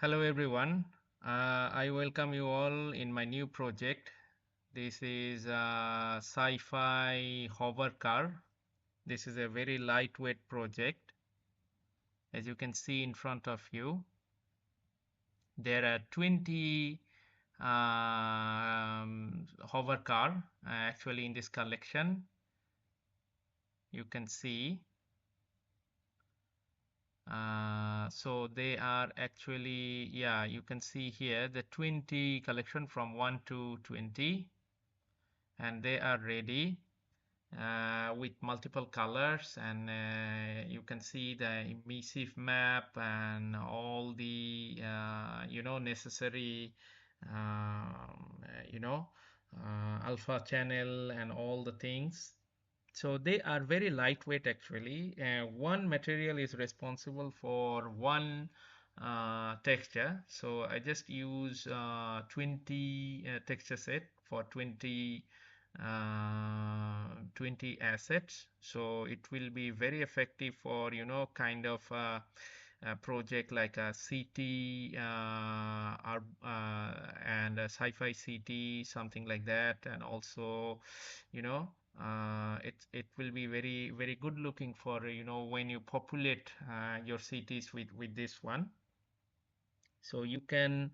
Hello everyone. I welcome you all in my new project. This is SciFi Hover Car. This is a very lightweight project. As you can see in front of you, there are 20 hover car actually in this collection. You can see. So they are actually, yeah, you can see here the 20 collection from 1 to 20, and they are ready with multiple colors, and you can see the emissive map and all the necessary alpha channel and all the things. So they are very lightweight actually. One material is responsible for one texture. So I just use 20 texture set for 20 assets. So it will be very effective for kind of a project like a CT and a sci-fi CT, something like that. And also it will be very good looking for when you populate your cities with this one. So you can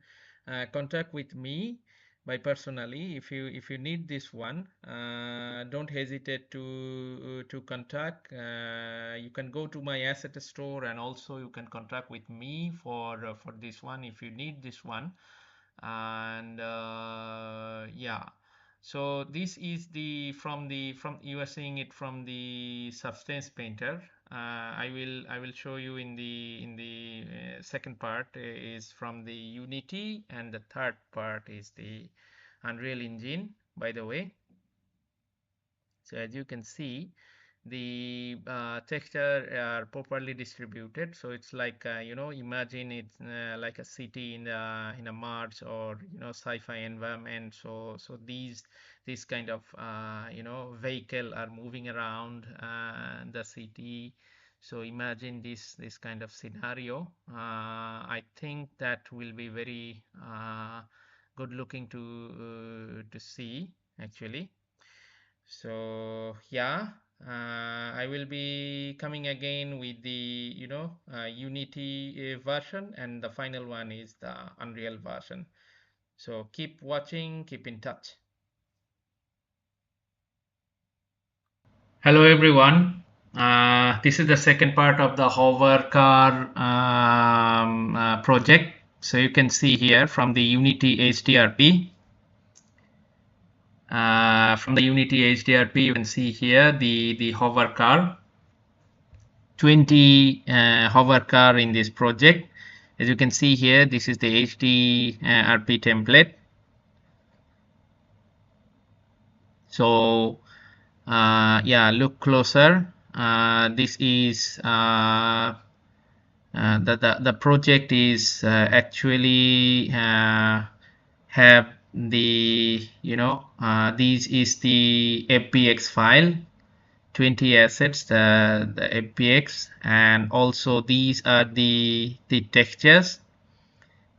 contact with me by personally if you need this one. Don't hesitate to contact. You can go to my asset store, and also you can contact with me for this one if you need this one. And yeah, so this is the from you are seeing it from the substance painter. I will show you in the second part is from the Unity, and the third part is the Unreal Engine, by the way. So as you can see, the texture are properly distributed. So it's like imagine it's like a city in a Mars or sci-fi environment. So these kind of vehicle are moving around the city. So imagine this kind of scenario. I think that will be very good looking to see actually. So yeah, I will be coming again with the Unity version, and the final one is the Unreal version. So keep watching, keep in touch. Hello everyone. This is the second part of the hover car project. So you can see here from the Unity HDRP. From the Unity HDRP, you can see here the hover car. 20 hover car in this project. As you can see here, this is the HDRP template. So yeah, look closer. This is the project is actually have the this is the FBX file, 20 assets, the FBX, and also these are the textures.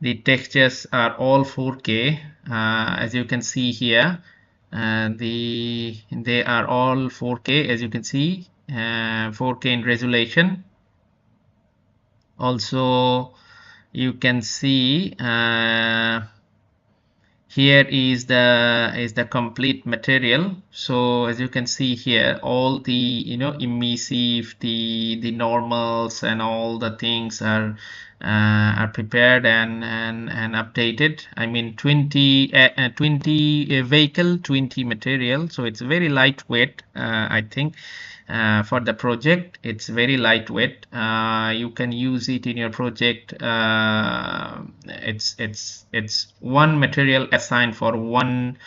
The textures are all 4K, as you can see here. They are all 4K, as you can see, 4K in resolution. Also, you can see here is the complete material. So as you can see here, all the emissive, the normals, and all the things are prepared and updated. I mean 20 vehicle, 20 material. So it's very lightweight. I think for the project it's very lightweight. You can use it in your project. It's one material assigned for one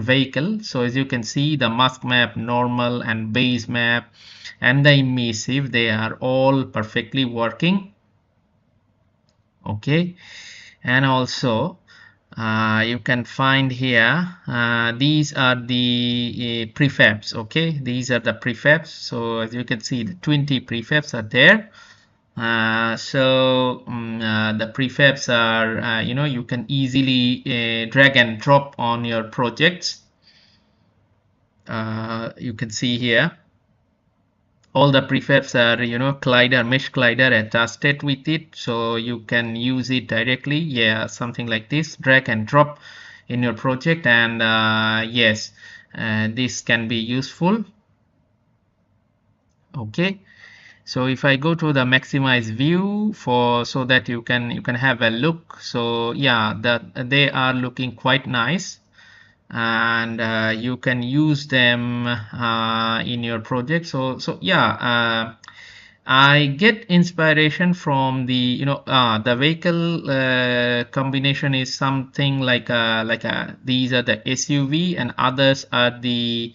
vehicle. So as you can see, the mask map, normal, and base map, and the emissive, they are all perfectly working. Okay, and also you can find here these are the prefabs. Okay, these are the prefabs. So as you can see, the 20 prefabs are there. the prefabs are, you can easily drag and drop on your projects. You can see here all the prefabs are, mesh collider attached with it, so you can use it directly. Yeah, something like this, drag and drop in your project, and yes, this can be useful. Okay, so if I go to the maximize view so that you can have a look. So yeah, that they are looking quite nice, and you can use them in your project. So yeah, I get inspiration from the vehicle combination is something like these are the SUV, and others are the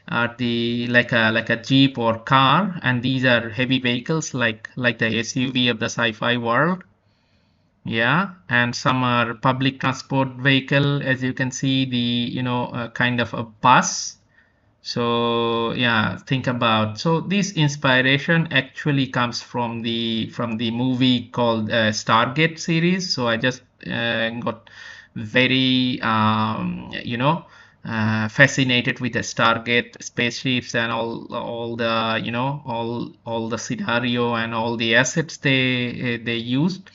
like a Jeep or car, and these are heavy vehicles like the SUV of the sci-fi world. Yeah, and some are public transport vehicle, as you can see, the kind of a bus. So yeah, think about, so this inspiration actually comes from the movie called Stargate series. So I just got very fascinated with the Stargate spaceships and all the all the scenario and all the assets they used.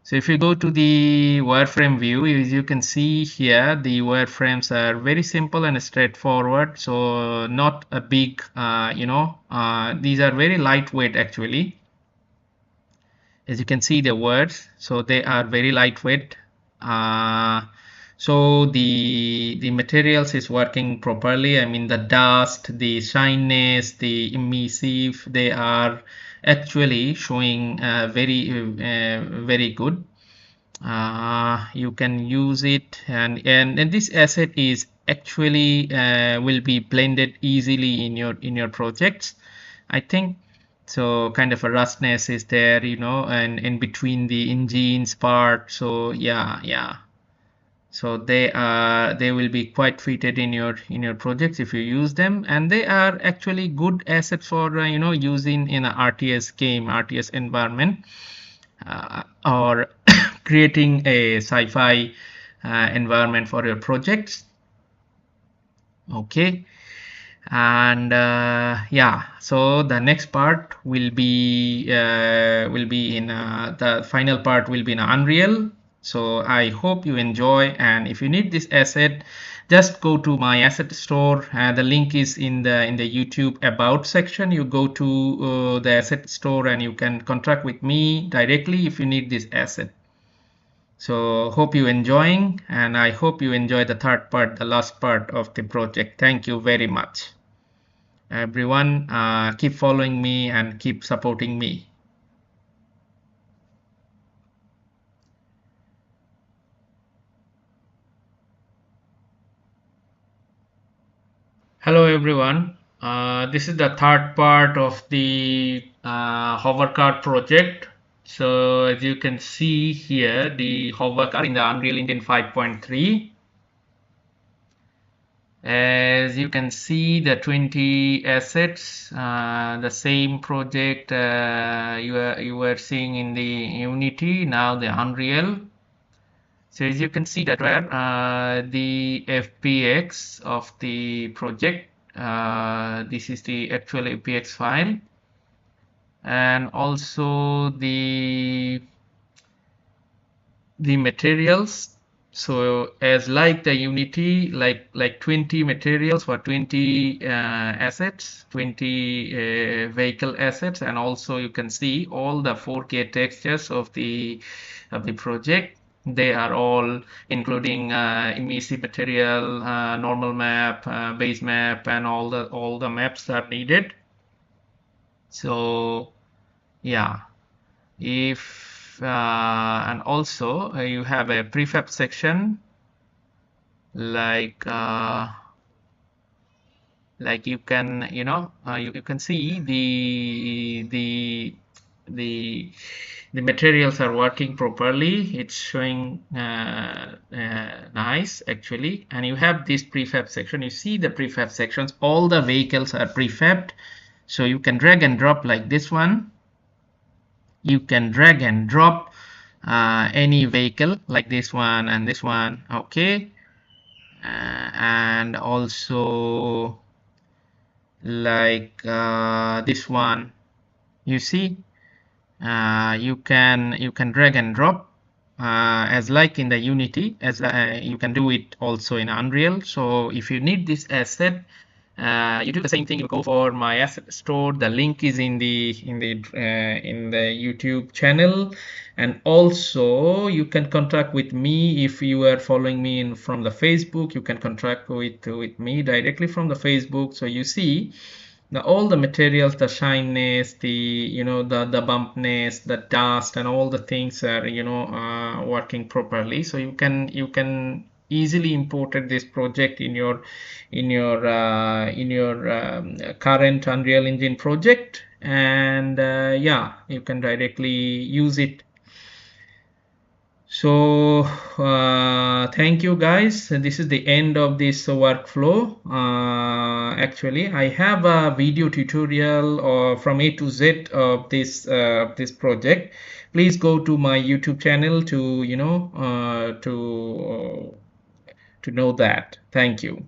So if you go to the wireframe view, as you can see here, the wireframes are very simple and straightforward. So not a big, these are very lightweight actually. As you can see the words, so they are very lightweight. So the materials is working properly. I mean, the dust, the shyness, the emissive, they are actually showing very good. You can use it, and this asset is actually will be blended easily in your projects, I think. So kind of a roughness is there, and in between the engines part. So yeah, so they will be quite fitted in your projects if you use them, and they are actually good assets for using in a RTS environment, or creating a sci-fi environment for your projects. Okay, and yeah, so the next part will be in the final part will be in Unreal. So I hope you enjoy, and if you need this asset, just go to my asset store. The link is in the YouTube about section. You go to the asset store and you can contract with me directly if you need this asset. So hope you enjoying, and I hope you enjoy the third part, the last part of the project. Thank you very much, everyone. Keep following me and keep supporting me. Hello everyone. This is the third part of the hover car project. So as you can see here, the hover car in the Unreal Engine 5.3. As you can see, the 20 assets, the same project you were seeing in the Unity, now the Unreal. So as you can see that the FPX of the project, this is the actual FPX file, and also the materials. So as like the Unity, like 20 materials for 20 assets, 20 vehicle assets, and also you can see all the 4K textures of the project. They are all including emissive material, normal map, base map, and all the maps are needed. So yeah, if and also you have a prefab section, like you can you can see the materials are working properly. It's showing nice actually. And you have this prefab section. You see the prefab sections, all the vehicles are prefabbed, so you can drag and drop like this one. You can drag and drop any vehicle like this one and this one. Okay. And also like this one, you see, you can drag and drop as like in the Unity, as you can do it also in Unreal. So if you need this asset, you do the same thing. You go for my asset store. The link is in the YouTube channel, and also you can contact with me if you are following me from the Facebook. You can contact with me directly from the Facebook. So you see all the materials, the shiness, the bumpness, the dust, and all the things are working properly. So you can easily imported this project in your current Unreal Engine project, and yeah, you can directly use it. So thank you guys. This is the end of this workflow. Actually, I have a video tutorial from A to Z of this project. Please go to my YouTube channel to to know that. Thank you.